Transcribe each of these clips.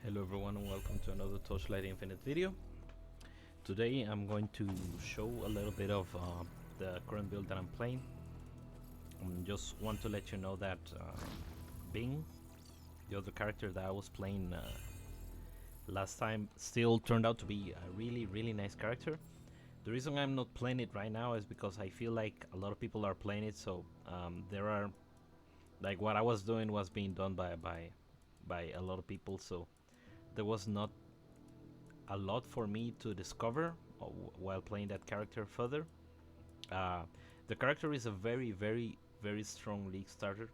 Hello everyone and welcome to another Torchlight Infinite video. Today I'm going to show a little bit of the current build that I'm playing. Just want to let you know that Bing, the other character that I was playing last time, still turned out to be a really nice character. The reason I'm not playing it right now is because I feel like a lot of people are playing it, so there are, like, what I was doing was being done by a lot of people, so there was not a lot for me to discover while playing that character further. The character is a very strong league starter.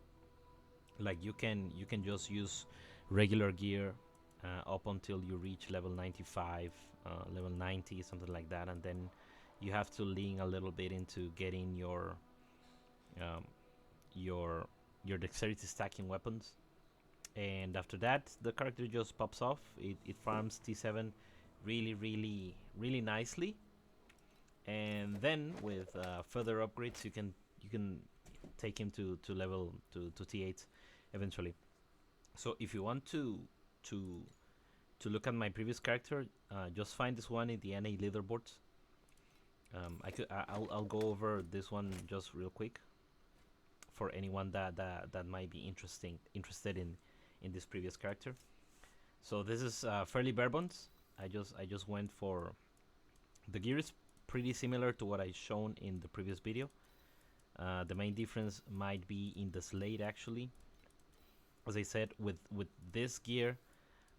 Like you can just use regular gear up until you reach level 95, level 90, something like that, and then you have to lean a little bit into getting um, your your dexterity stacking weapons. And after that, the character just pops off. It farms T7 really nicely, and then with further upgrades, you can take him to level to T8 eventually. So if you want to to look at my previous character, just find this one in the NA leaderboards. I'll go over this one just real quick for anyone that might be interested in this previous character. So this is fairly bare bones. I just went for the gear is pretty similar to what I shown in the previous video. The main difference might be in the Slate actually. As I said, with this gear,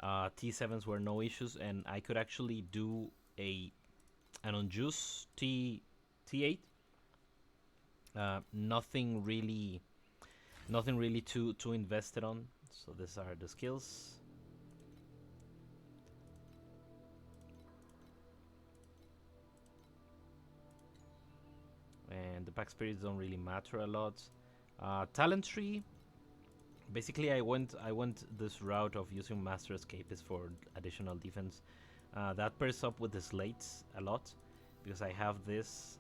T7s were no issues, and I could actually do an unjuice T8. Nothing really too invested on. So these are the skills. And the pack spirits don't really matter a lot. Talent tree. Basically, I went this route of using Master Escapist for additional defense. That pairs up with the slates a lot because I have this.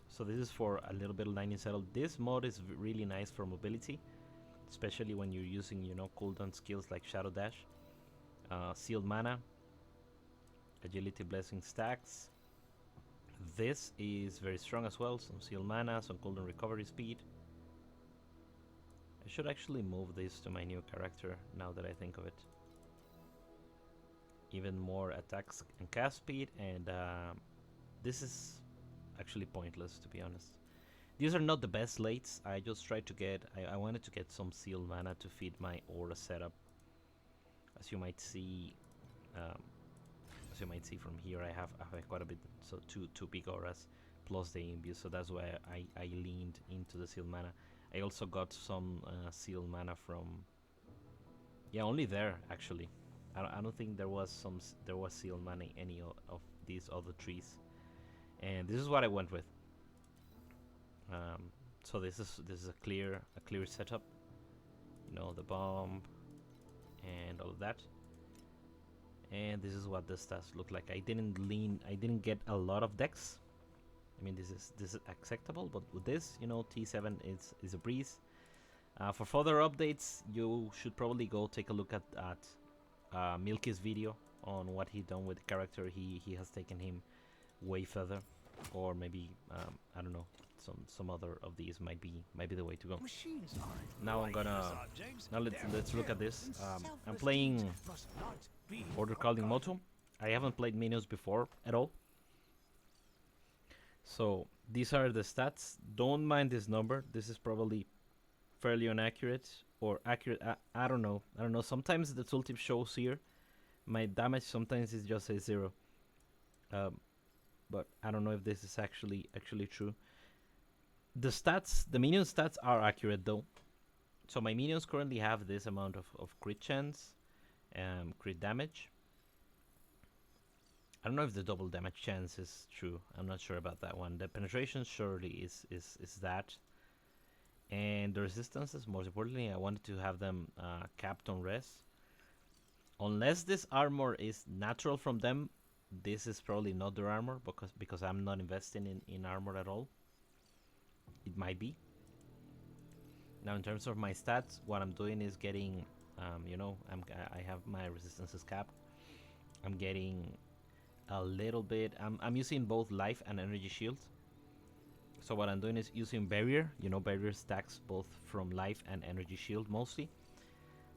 So this is for a little bit of lightning settle. This mod is really nice for mobility, especially when you're using, cooldown skills like Shadow Dash. Sealed Mana, Agility Blessing stacks. This is very strong as well, some Sealed Mana, some cooldown recovery speed. I should actually move this to my new character now that I think of it. Even more attacks and cast speed, and this is actually pointless, to be honest. These are not the best lates. I just tried to get. I wanted to get some Sealed Mana to feed my aura setup. As you might see, from here, I have quite a bit. So two big auras plus the imbue. So that's why I leaned into the Sealed Mana. I also got some Sealed Mana from. Yeah, only there actually. I don't think there was Sealed Mana in any of these other trees. And this is what I went with. So this is a clear setup. The bomb and all of that. And this is what the stats look like. I didn't get a lot of decks. I mean, this is acceptable, but with this, T7 is a breeze. For further updates, you should probably go take a look at Milky's video on what he done with the character. He has taken him way further, or maybe I don't know, some other of these might be the way to go. Now let's look at this. I'm playing Order Calling Moto. I haven't played minions before at all, so these are the stats. Don't mind this number. This is probably fairly inaccurate or accurate. I don't know. Sometimes the tooltip shows here my damage. Sometimes it just says 0. But I don't know if this is actually true. The minion stats are accurate though. So my minions currently have this amount of crit chance, crit damage. I don't know if the double damage chance is true. I'm not sure about that one. The penetration surely is that. And the resistances, most importantly, I wanted to have them capped on res. Unless this armor is natural from them, this is probably not their armor because I'm not investing in armor at all. It might be. Now in terms of my stats, what I'm doing is getting You know, I have my resistances capped. I'm getting a little bit. I'm using both life and energy shield. So what I'm doing is using barrier. You know, barrier stacks both from life and energy shield mostly.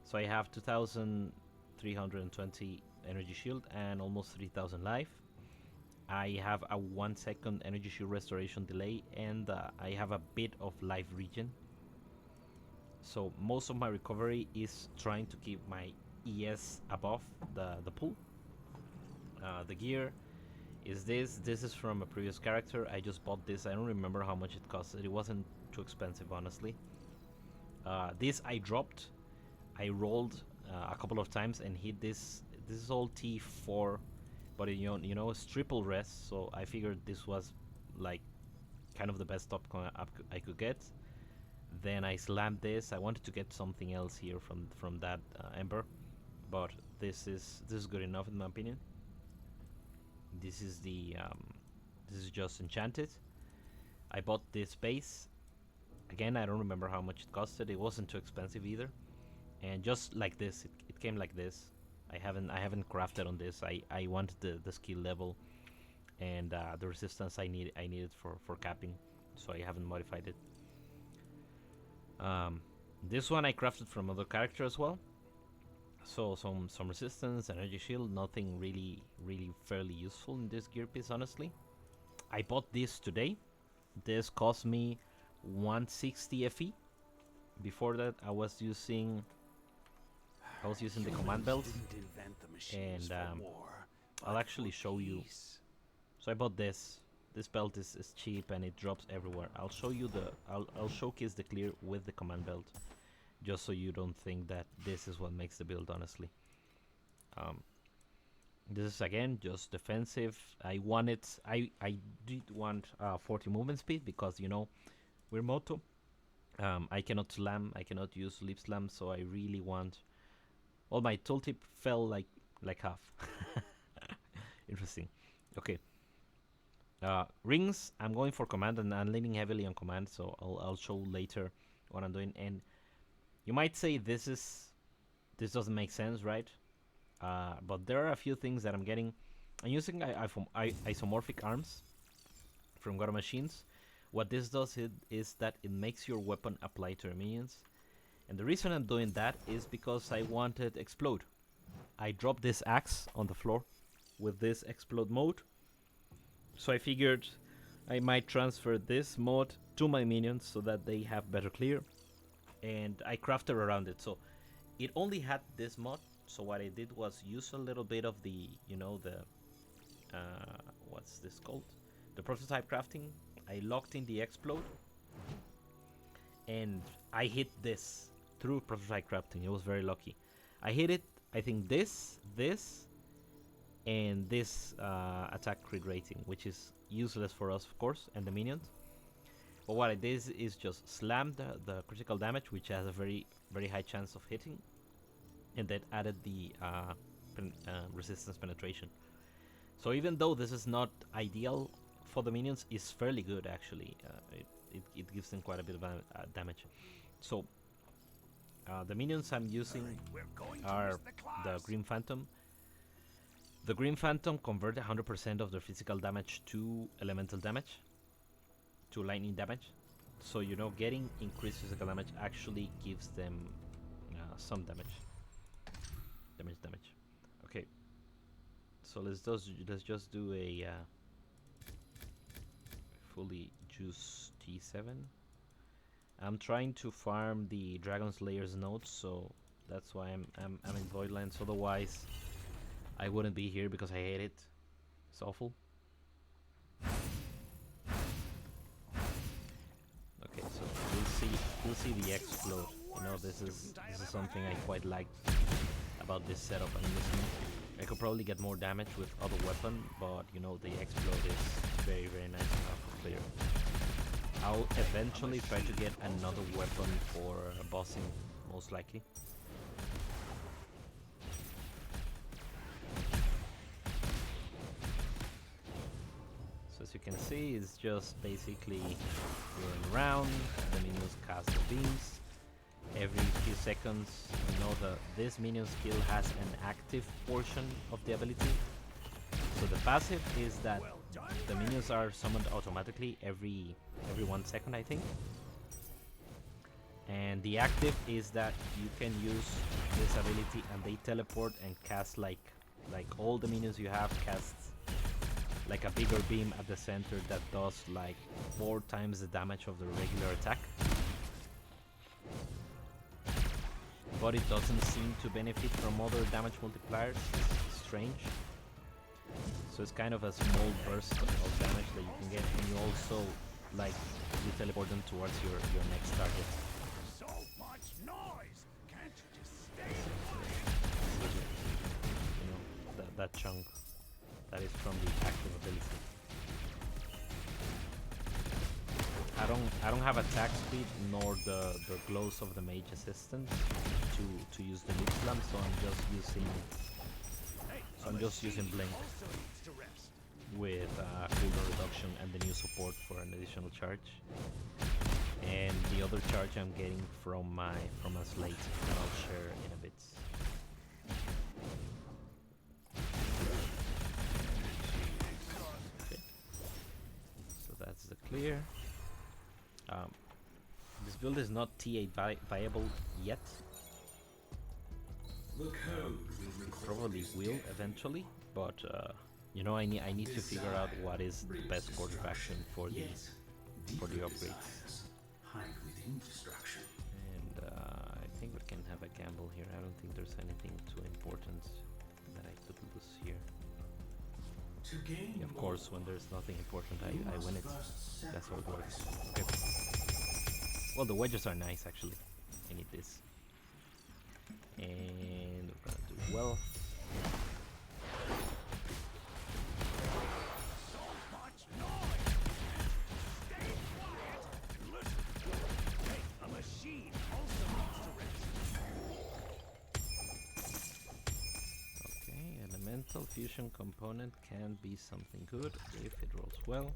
So I have 2,320 energy shield and almost 3,000 life. I have a 1 second energy shield restoration delay, and I have a bit of life regen. So most of my recovery is trying to keep my ES above the pool. The gear is this. This is from a previous character. I just bought this. I don't remember how much it cost. It wasn't too expensive, honestly. This I dropped. I rolled a couple of times and hit this. This is all T4, but you know it's triple rest. So I figured this was like kind of the best up I could get. Then I slammed this. I wanted to get something else here from that Ember, but this is good enough in my opinion. This is just enchanted. I bought this base. Again, I don't remember how much it costed. It wasn't too expensive either. And just like this, it came like this. I haven't crafted on this. I wanted the skill level and the resistance I needed for capping, so I haven't modified it. This one I crafted from other character as well. So some resistance, energy shield, nothing really fairly useful in this gear piece, honestly. I bought this today. This cost me 160 FE. Before that, I was using the command belt, and I'll actually show you. So I bought this. This belt is cheap and it drops everywhere. I'll show you I'll showcase the clear with the command belt, just so you don't think that this is what makes the build, honestly. This is again just defensive. I did want 40 movement speed because, you know, we're moto. I cannot slam, I cannot use lip slam, so I really want. Well, my tooltip fell like half. Interesting. Okay. Rings, I'm going for command, and I'm leaning heavily on command, so I'll show later what I'm doing. And you might say this doesn't make sense, right? But there are a few things that I'm getting. I'm using isomorphic arms from God of Machines. What this does is that it makes your weapon apply to your minions. And the reason I'm doing that is because I wanted explode. I dropped this axe on the floor with this explode mode. So I figured I might transfer this mod to my minions so that they have better clear. And I crafted around it. So it only had this mod. So what I did was use a little bit of the, you know, the what's this called? The prototype crafting. I locked in the explode, and I hit this through prototype crafting. It was very lucky. I hit it. I think this, and this attack crit rating, which is useless for us, of course, and the minions. But what I did is just slam the critical damage, which has a very high chance of hitting, and then added the resistance penetration. So even though this is not ideal for the minions, it's fairly good actually. It gives them quite a bit of damage. So the minions I'm using are the Green Phantom. The Green Phantom convert 100% of their physical damage to elemental damage, to lightning damage. So, you know, getting increased physical damage actually gives them some damage. Okay. So let's just do a fully juice T7. I'm trying to farm the Dragon Slayer's nodes, so that's why I'm in Voidlands. Otherwise, I wouldn't be here because I hate it. It's awful. Okay, so you'll see the explode. You know, this is something I quite like about this setup I'm using. I could probably get more damage with other weapon, but you know, the explode is very nice enough for clear. I'll eventually try to get another weapon for bossing, most likely. So as you can see, it's just basically going around, the minions cast the beams, every few seconds. You know that this minion skill has an active portion of the ability. So the passive is that the minions are summoned automatically every 1 second, I think. And the active is that you can use this ability and they teleport and cast like all the minions you have cast like a bigger beam at the center that does like 4 times the damage of the regular attack. But it doesn't seem to benefit from other damage multipliers. It's strange. So it's kind of a small burst of damage that you can get, and you also like you teleport them towards your next target. So much noise! Can't you just stay? You know, that chunk that is from the active ability. I don't have attack speed nor the glows of the mage assistant to use the leap slam, so I'm just using blink with cooldown reduction and the new support for an additional charge. And the other charge I'm getting from a Slate that I'll share in a bit. Okay. So that's the clear. This build is not TA viable yet. It probably will eventually, but you know, I need to figure out what is the best course of action for the upgrades. And I think we can have a gamble here. I don't think there's anything too important that I could lose here. Yeah, of course, when there's nothing important, I win it. That's how it works. Okay. Well, the wedges are nice, actually. I need this. And we're gonna do well. Okay, elemental fusion component can be something good if it rolls well.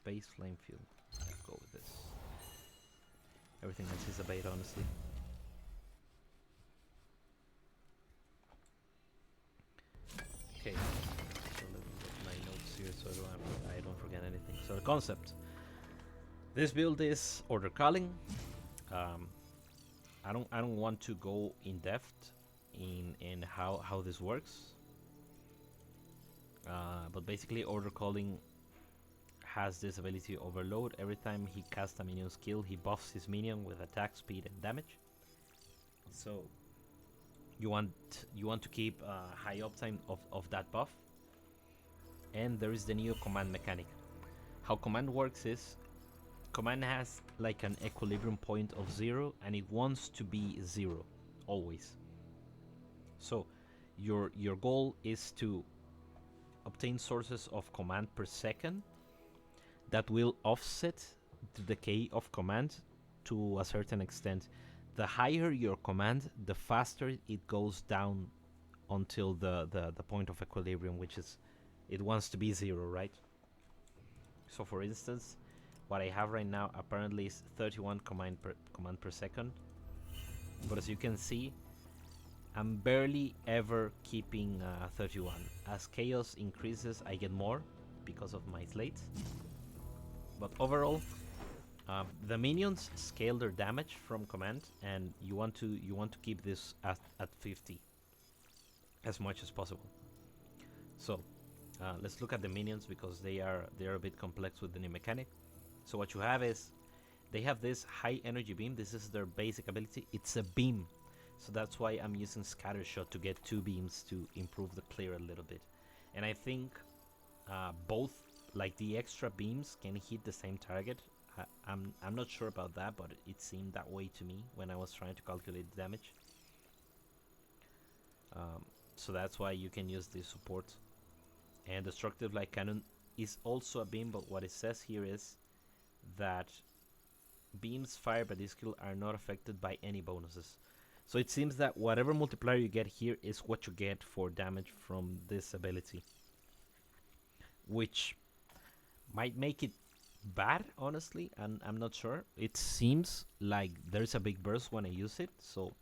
Base flame field. Let's go with this. Everything else is a bait, honestly. Okay, so let me get my notes here so I don't forget anything. So the concept. This build is order calling. I don't want to go in depth in how this works. But basically, order calling has this ability overload. Every time he casts a minion skill, he buffs his minion with attack speed and damage. So you want to keep high uptime of that buff. And there is the new command mechanic. How command works is command has like an equilibrium point of 0 and it wants to be 0 always. So your goal is to obtain sources of command per second that will offset the decay of command to a certain extent. The higher your command, the faster it goes down until the point of equilibrium, which is it wants to be 0, right? So for instance, what I have right now apparently is 31 command per second, but as you can see, I'm barely ever keeping 31. As chaos increases, I get more because of my slate. But overall, the minions scale their damage from command, and you want to keep this at 50 as much as possible. So let's look at the minions because they are a bit complex with the new mechanic. So what you have is they have this high energy beam. This is their basic ability. It's a beam, so that's why I'm using scatter shot to get 2 beams to improve the clear a little bit. And I think both, like the extra beams, can hit the same target. I'm not sure about that, but it seemed that way to me when I was trying to calculate the damage. So that's why you can use this support. And destructive light cannon is also a beam, but what it says here is that beams fired by this skill are not affected by any bonuses. So it seems that whatever multiplier you get here is what you get for damage from this ability, which might make it bad, honestly, and I'm not sure. It seems like there's a big burst when I use it, so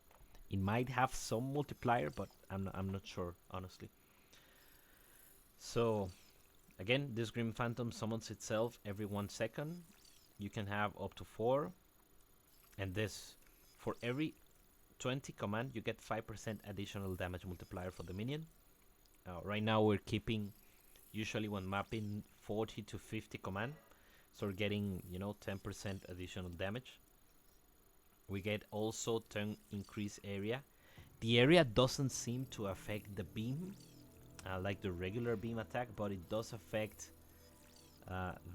it might have some multiplier, but I'm not sure, honestly. So again, this Grim Phantom summons itself every 1 second. You can have up to 4, and this for every 20 command you get 5% additional damage multiplier for the minion. Right now we're keeping usually when mapping 40 to 50 command, so we're getting 10% additional damage. We get also 10 increase area. The area doesn't seem to affect the beam like the regular beam attack, but it does affect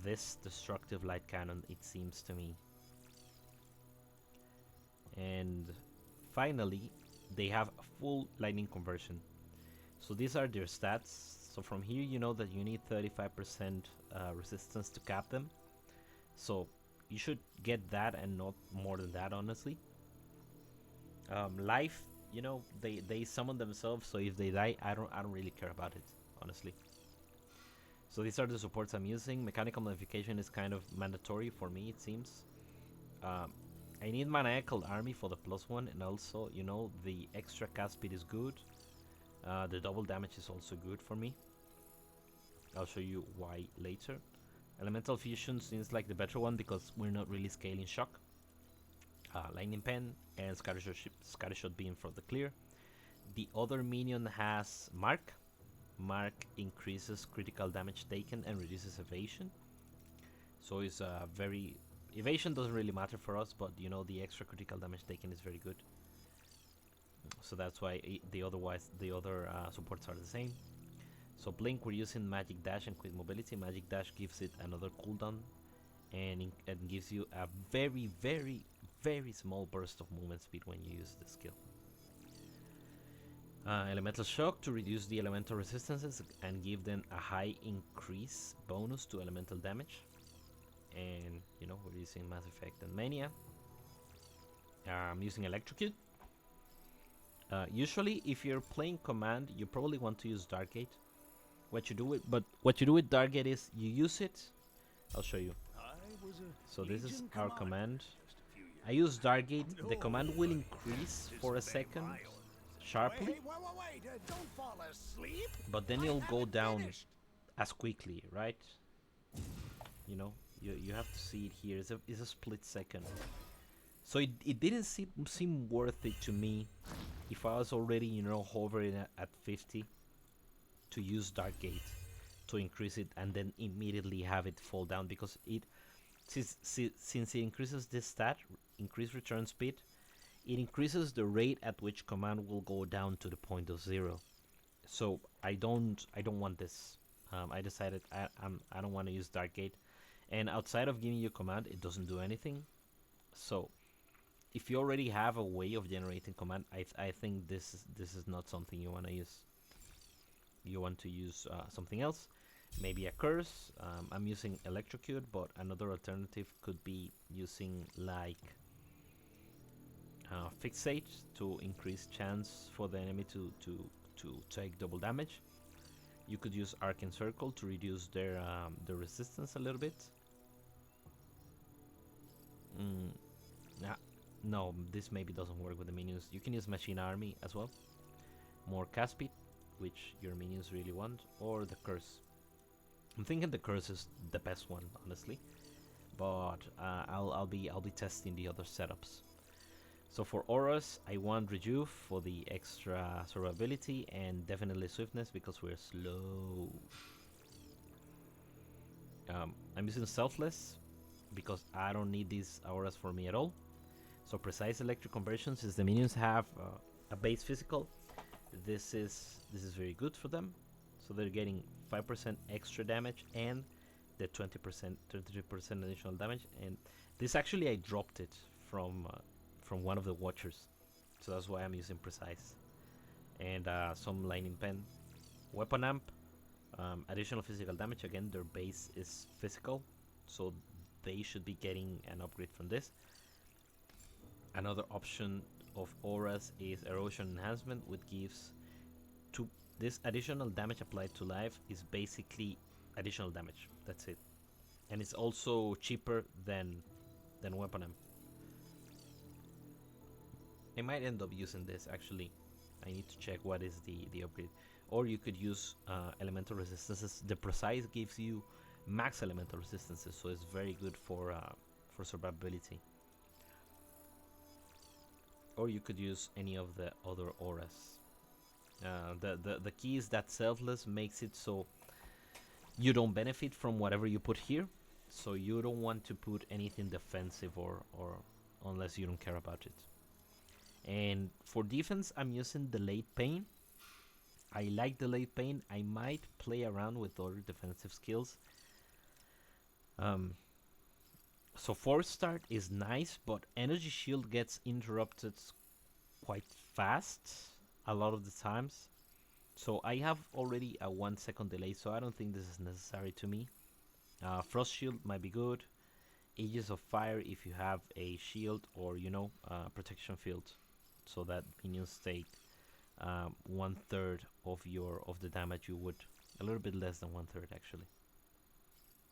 this destructive light cannon, it seems to me. And finally, they have a full lightning conversion. So these are their stats. So from here, you know that you need 35% resistance to cap them. So you should get that and not more than that, honestly. Life, they summon themselves, so if they die, I don't really care about it, honestly. So these are the supports I'm using. Mechanical modification is kind of mandatory for me, it seems. I need Maniacal Army for the +1, and also, the extra cast speed is good. The double damage is also good for me. I'll show you why later. Elemental Fusion seems like the better one because we're not really scaling shock. Lightning Pen and Scattershot Beam for the clear. The other minion has Mark. Mark increases critical damage taken and reduces evasion. So it's very... Evasion doesn't really matter for us, but the extra critical damage taken is very good. So that's why the other supports are the same. So Blink, we're using Magic Dash and Quick Mobility. Magic Dash gives it another cooldown, and it gives you a very, very, very small burst of movement speed when you use the skill. Elemental Shock to reduce the elemental resistances and give them a high increase bonus to elemental damage. And we're using Mass Effect and Mania. I'm using Electrocute. Usually, if you're playing command, you probably want to use Darkgate. What you do with Darkgate is you use it. I'll show you. So this is our command. I use Darkgate. The command will increase for a second sharply, Don't fall asleep. but then it'll go down as quickly, right? You have to see it here. It's a split second. So it didn't seem worth it to me if I was already hovering at 50 to use Darkgate to increase it and then immediately have it fall down, because since it increases this stat, increase return speed, it increases the rate at which command will go down to the point of 0. So I don't want this. I decided I don't want to use Darkgate, and outside of giving you command, it doesn't do anything. So if you already have a way of generating command, I think this is not something you want to use. You want to use something else, maybe a curse. I'm using Electrocute, but another alternative could be using like Fixate to increase chance for the enemy to take double damage. You could use Arcane Circle to reduce their resistance a little bit. No, this maybe doesn't work with the minions. You can use Machine Army as well. More cast speed, which your minions really want, or the curse. I'm thinking the curse is the best one, honestly, but I'll be testing the other setups. So for auras, I want Rejuve for the extra survivability, and definitely swiftness because we're slow. I'm using Selfless because I don't need these auras for me at all. So precise electric conversion, since the minions have a base physical, this is very good for them. So they're getting 5% extra damage and the 23% additional damage. And this actually I dropped it from one of the watchers, so that's why I'm using precise. And some lightning pen, weapon amp, additional physical damage. Again, their base is physical, so they should be getting an upgrade from this. Another option of auras is erosion enhancement, which gives to this additional damage applied to life is basically additional damage. That's it. and it's also cheaper than Weapon M. I might end up using this actually. I need to check what is the upgrade. Or you could use elemental resistances. The precise gives you max elemental resistances, so it's very good for survivability. Or you could use any of the other auras. The key is that selfless makes it so you don't benefit from whatever you put here. So you don't want to put anything defensive or unless you don't care about it. And for defense, I'm using Delayed Pain. I like Delayed Pain. I might play around with other defensive skills. So Force Start is nice, but Energy Shield gets interrupted quite fast a lot of the times. So I have already a 1 second delay, so I don't think this is necessary to me. Frost Shield might be good. Aegis of Fire if you have a shield or protection field, so that minions take 1/3 of the damage you would. A little bit less than 1/3 actually.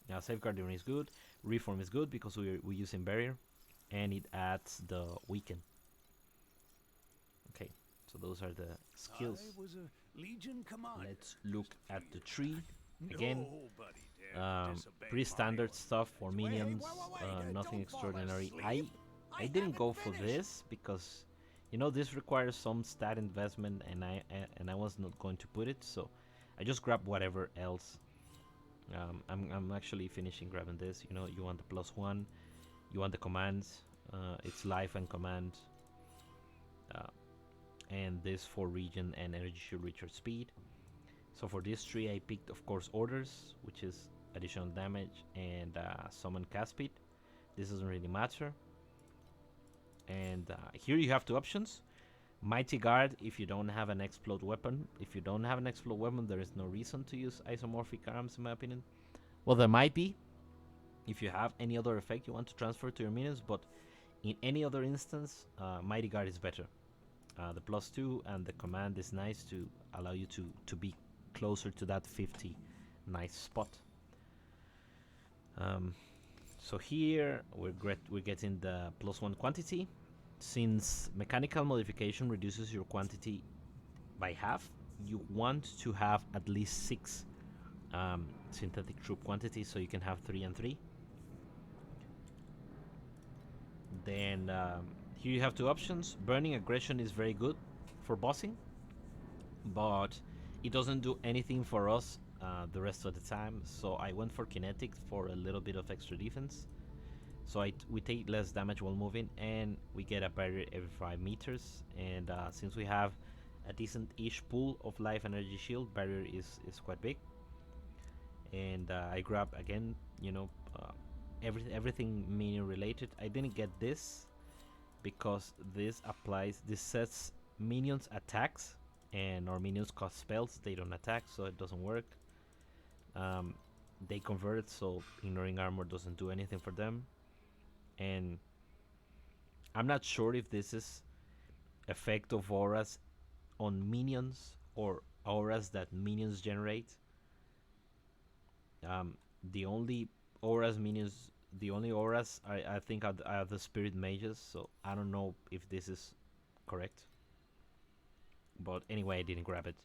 Now Safeguarding is good. Reform is good because we're using Barrier, and it adds the Weaken. Okay, so those are the skills. Let's look at the tree again. Pretty standard stuff for minions. Nothing extraordinary. I didn't go for this because this requires some stat investment, and I was not going to put it, so I just grabbed whatever else. I'm actually finishing grabbing this. You want the +1, you want the commands. It's life and command, and this for regen and energy shield recharge speed. So for this tree, I picked, of course, orders, which is additional damage, and summon cast speed. This doesn't really matter. And here you have two options. Mighty Guard if you don't have an explode weapon. If you don't have an explode weapon, there is no reason to use isomorphic arms, in my opinion. Well, there might be if you have any other effect you want to transfer to your minions, but in any other instance, Mighty Guard is better. The +2 and the command is nice to allow you to be closer to that 50 nice spot. So here we're getting the +1 quantity. Since mechanical modification reduces your quantity by half, you want to have at least 6 synthetic troop quantities, so you can have 3 and 3. Then here you have two options. Burning Aggression is very good for bossing, but it doesn't do anything for us the rest of the time, so I went for Kinetic for a little bit of extra defense. So we take less damage while moving, and we get a barrier every 5 meters. And since we have a decent-ish pool of life and energy shield, barrier is quite big. And I grab again, everything minion related. I didn't get this because this sets minions attacks, and our minions cost spells. They don't attack, so it doesn't work. They convert, so ignoring armor doesn't do anything for them. And I'm not sure if this is effect of auras on minions or auras that minions generate. The only auras I think are the spirit mages, so I don't know if this is correct. But anyway, I didn't grab it.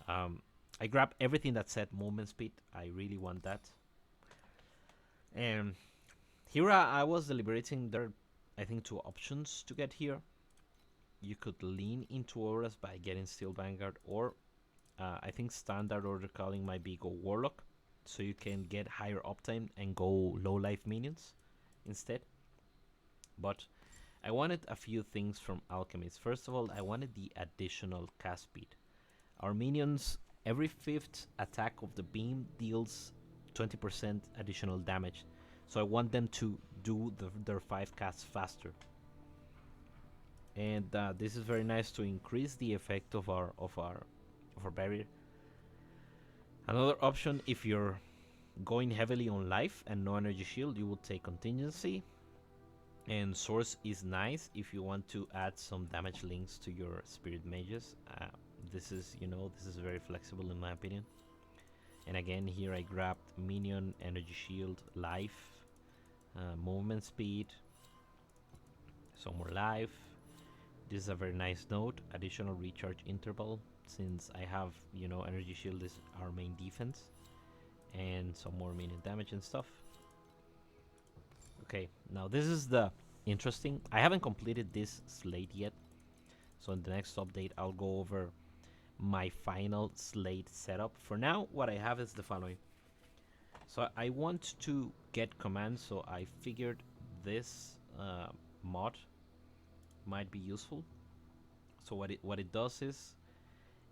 I grabbed everything that said movement speed. I really want that. And here I was deliberating. There are, I think, 2 options to get here. You could lean into auras by getting Steel Vanguard, or I think standard order calling might be go Warlock, so you can get higher uptime and go low life minions instead. But I wanted a few things from Alchemist. First of all, I wanted the additional cast speed. Our minions, every 5th attack of the beam deals 20% additional damage. So I want them to do their 5 casts faster. And this is very nice to increase the effect of our barrier. Another option, if you're going heavily on life and no energy shield, you will take contingency. And source is nice if you want to add some damage links to your spirit mages. This is very flexible in my opinion. And again, here I grabbed minion, energy shield, life, movement speed, some more life. This is a very nice note. Additional recharge interval, since I have, energy shield is our main defense, and some more minion damage and stuff. Okay, now this is the interesting. I haven't completed this slate yet, so in the next update I'll go over my final slate setup. For now, what I have is the following. So I want to get commands, so I figured this mod might be useful. So what it does is,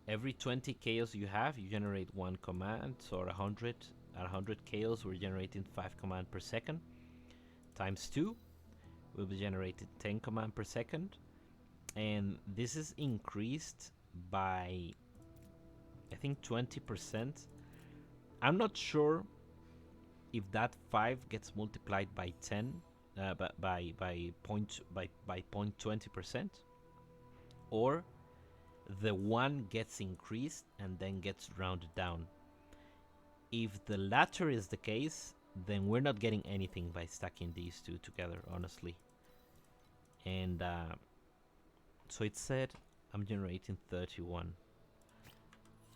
every 20 chaos you have, you generate one command. So at 100 chaos, we're generating 5 command per second. Times 2, we'll be generating 10 command per second. And this is increased by, I think, 20%. I'm not sure if that 5 gets multiplied by 10, by 0.20%, or the 1 gets increased and then gets rounded down. If the latter is the case, then we're not getting anything by stacking these two together, honestly. And so it said I'm generating 31.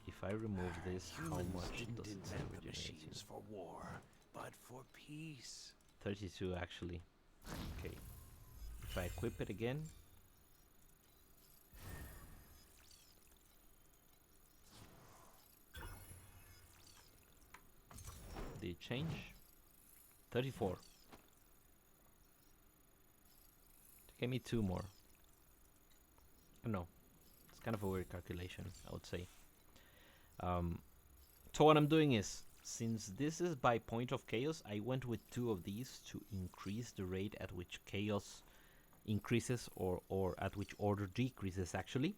If I remove this, how much does it say we're generating? For war, but for peace. 32 actually. Okay. If I equip it again, did it change? 34. Give me 2 more. No, it's kind of a weird calculation, I would say. So what I'm doing is, since this is by point of chaos, I went with 2 of these to increase the rate at which chaos increases, or at which order decreases actually.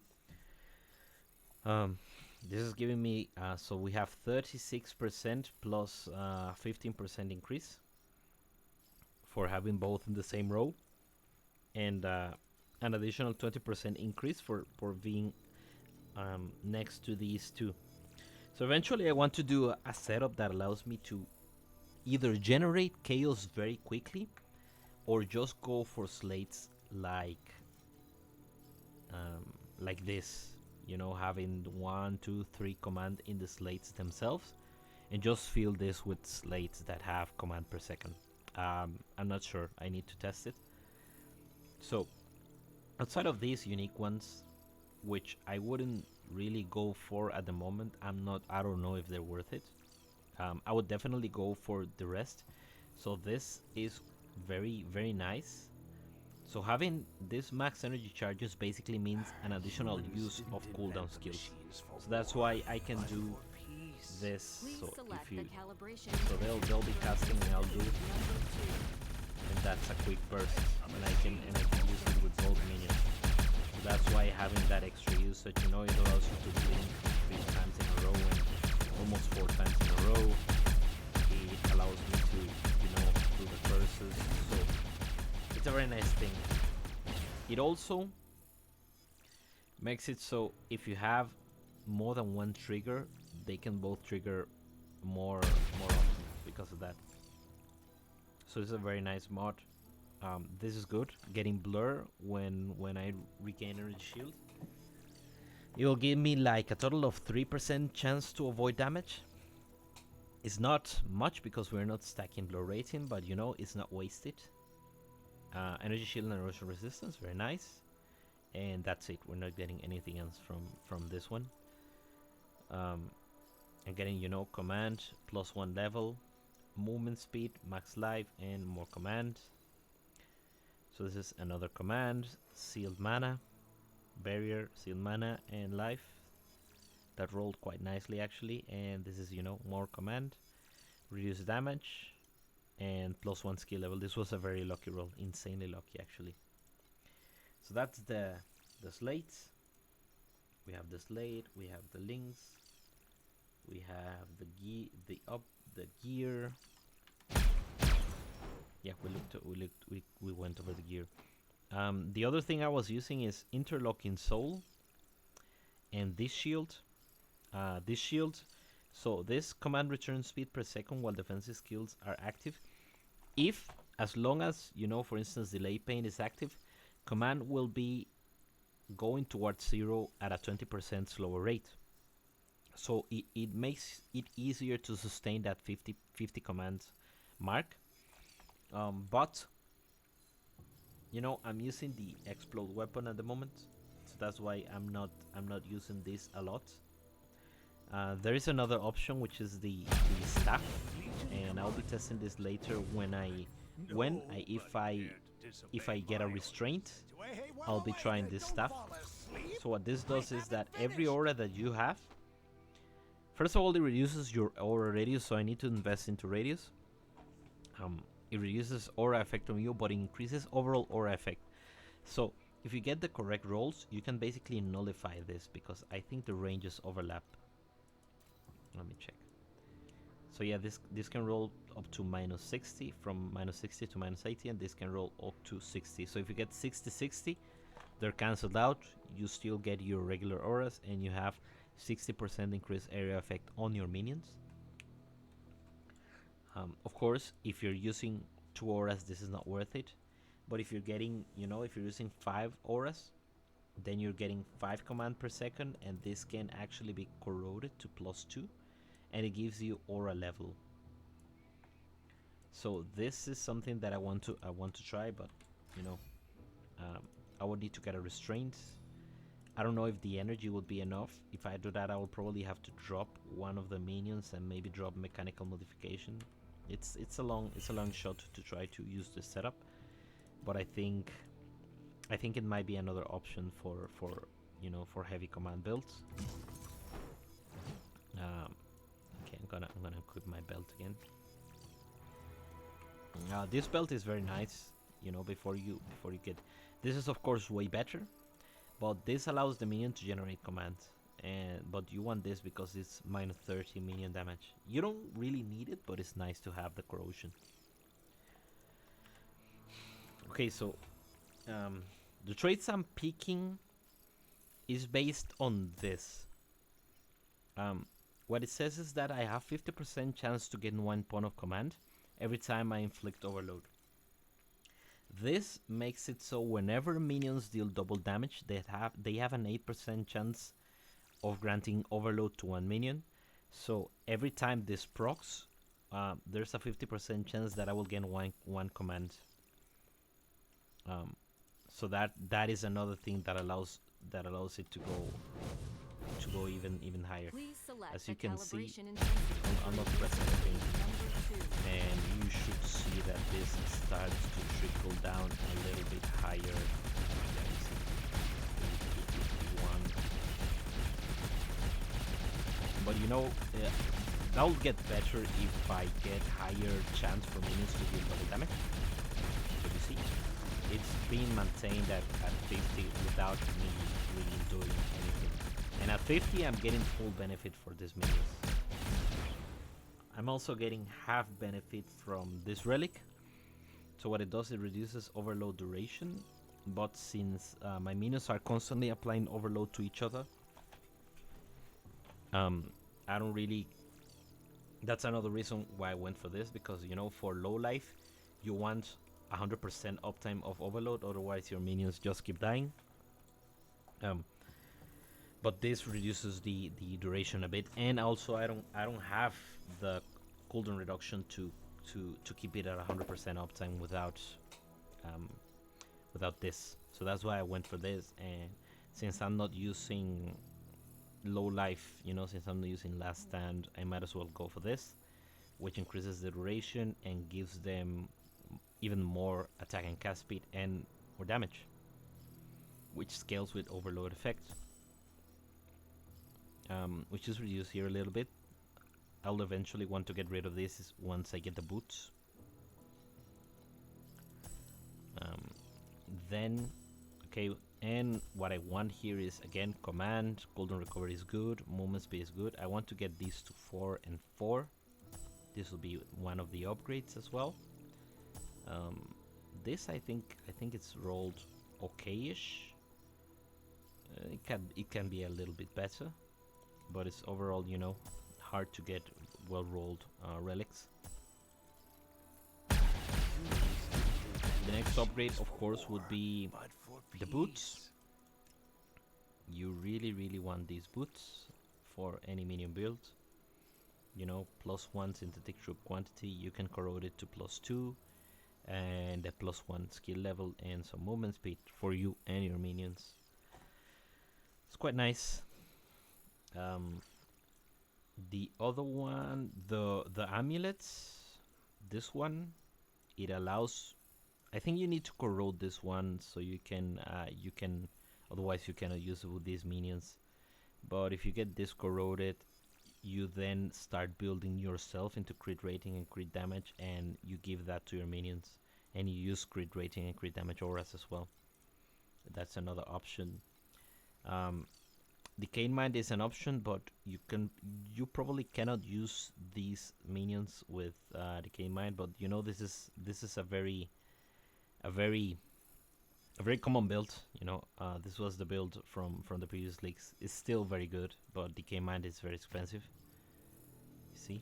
This is giving me, so we have 36% plus 15% increase for having both in the same row, and an additional 20% increase for being next to these 2. So eventually I want to do a setup that allows me to either generate chaos very quickly, or just go for slates like this, having 1, 2, 3 command in the slates themselves, and just fill this with slates that have command per second. I'm not sure, I need to test it. So outside of these unique ones, which I wouldn't really go for at the moment, I don't know if they're worth it. I would definitely go for the rest. So this is very, very nice. So having this max energy charges basically means an additional use of cooldown skills. So that's why I can do this. So if you, so they'll be casting and I'll do it, and that's a quick burst, and I can use it with both minions. So that's why having that extra usage, it allows you to blink 3 times in a row and almost 4 times in a row. It allows me to, do the curses. So it's a very nice thing. It also makes it so if you have more than one trigger, they can both trigger more often because of that. So it's a very nice mod. This is good. Getting blur when I regain energy shield. It will give me like a total of 3% chance to avoid damage. It's not much because we're not stacking blur rating, but it's not wasted. Energy shield and erosion resistance, very nice. And that's it. We're not getting anything else from this one. And getting command plus 1 level, movement speed, max life, and more command. So this is another command, sealed mana, barrier, sealed mana, and life. That rolled quite nicely actually. And this is more command, reduce damage, and plus 1 skill level. This was a very lucky roll, insanely lucky actually. So that's the slates. We have the slate, we have the links, we have the gear. Yeah, we went over the gear. The other thing I was using is interlocking soul and this shield. This shield So this command returns speed per second while defensive skills are active. If, as long as, for instance, delay pain is active, command will be going towards 0 at a 20% slower rate. So it makes it easier to sustain that 50 command mark. But I'm using the explode weapon at the moment, so that's why I'm not using this a lot. There is another option, which is the staff, and I'll be testing this later if I get a restraint. I'll be trying this staff. So what this does is that every aura that you have, first of all, it reduces your aura radius, so I need to invest into radius. It reduces aura effect on you, but it increases overall aura effect. So if you get the correct rolls, you can basically nullify this, because I think the ranges overlap. Let me check. So yeah, this can roll up to -60, from -60 to -80, and this can roll up to 60. So if you get 60-60, they're cancelled out. You still get your regular auras, and you have 60% increased area effect on your minions. Of course, if you're using 2 auras, this is not worth it. But if you're getting, if you're using 5 auras, then you're getting 5 command per second, and this can actually be corroded to +2, and it gives you aura level. So this is something that I want to try, but I would need to get a restraint. I don't know if the energy would be enough. If I do that, I will probably have to drop one of the minions and maybe drop mechanical modification. It's a long shot to try to use this setup, but I think it might be another option for heavy command builds. Okay, I'm gonna equip my belt again. This belt is very nice. Before you get this is of course way better, but this allows the minion to generate commands. But you want this because it's -30 minion damage. You don't really need it, but it's nice to have the corrosion. Okay, so the traits I'm picking is based on this. What it says is that I have 50% chance to gain 1 point of command every time I inflict overload. This makes it so whenever minions deal double damage, they have an 8% chance of granting overload to 1 minion. So every time this procs, there's a 50% chance that I will gain one command. So that is another thing that allows it to go even higher. As you can see, I'm not pressing anything, and you should see that this starts to trickle down a little bit higher. But that will get better if I get higher chance for minions to deal double damage. So you see, it's being maintained at 50 without me really doing anything. And at 50, I'm getting full benefit for this minions. I'm also getting half benefit from this relic. So what it does, it reduces overload duration. But since my minions are constantly applying overload to each other, I don't really. That's another reason why I went for this, because for low life, you want 100% uptime of overload, otherwise your minions just keep dying. But this reduces the duration a bit, and also I don't have the cooldown reduction to keep it at 100% uptime without this. So that's why I went for this, and since I'm not using low life, since I'm not using last stand, I might as well go for this, which increases the duration and gives them even more attack and cast speed and more damage, which scales with overload effect, which is reduced here a little bit. I'll eventually want to get rid of this once I get the boots. Then, okay, and what I want here is, again, command, cooldown recovery is good, movement speed is good. I want to get these to 4 and 4. This will be one of the upgrades as well. This I think it's rolled okay-ish. It can be a little bit better, but it's overall hard to get well rolled relics. The next upgrade, of course, would be the boots. You really want these boots for any minion build. You know, +1 synthetic troop quantity. You can corrode it to +2, and a +1 skill level and some movement speed for you and your minions. It's quite nice. The other one, the amulets, this one, it allows. I think you need to corrode this one so you can otherwise you cannot use it with these minions. But if you get this corroded, you then start building yourself into crit rating and crit damage, and you give that to your minions, and you use crit rating and crit damage auras as well. That's another option. Decayed Mind is an option, but you probably cannot use these minions with Decayed Mind. But you know, this is a very common build. You know, this was the build from the previous leagues. It's still very good, but Decay Mind is very expensive. You see,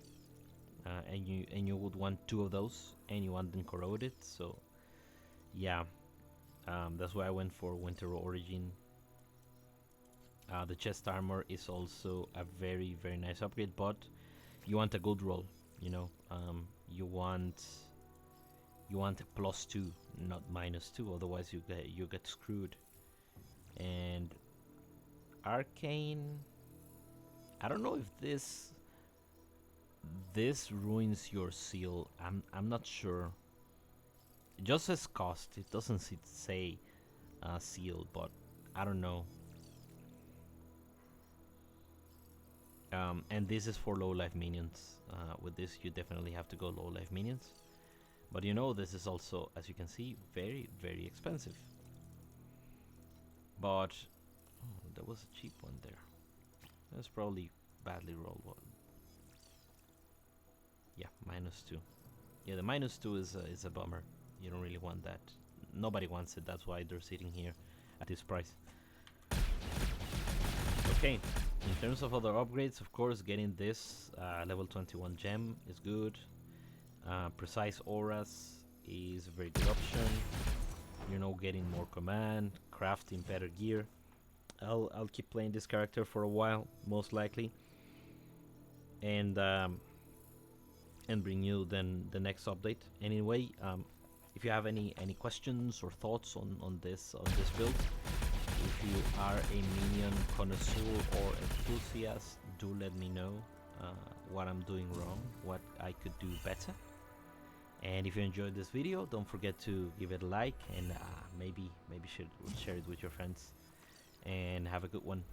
and you would want 2 of those, and you want them corroded. So yeah, that's why I went for Winter Origin. The chest armor is also a very nice upgrade, but you want a good roll. You know, you want a +2, not -2. Otherwise, you get screwed. And Arcane, I don't know if this ruins your seal. I'm not sure. It just says cost. It doesn't say seal, but I don't know. And this is for low life minions. With this, you definitely have to go low life minions. But you know, this is also, as you can see, very expensive. But there was a cheap one there. That's probably badly rolled one. Yeah, -2. Yeah, the -2 is a bummer. You don't really want that. Nobody wants it. That's why they're sitting here at this price. Okay, in terms of other upgrades, of course, getting this level 21 gem is good. Precise auras is a very good option. You know, getting more command, crafting better gear. I'll keep playing this character for a while, most likely, and bring you then the next update. Anyway, if you have any questions or thoughts on this build, if you are a minion connoisseur or enthusiast, do let me know what I'm doing wrong, what I could do better. And if you enjoyed this video, don't forget to give it a like, and maybe share it with your friends. And have a good one.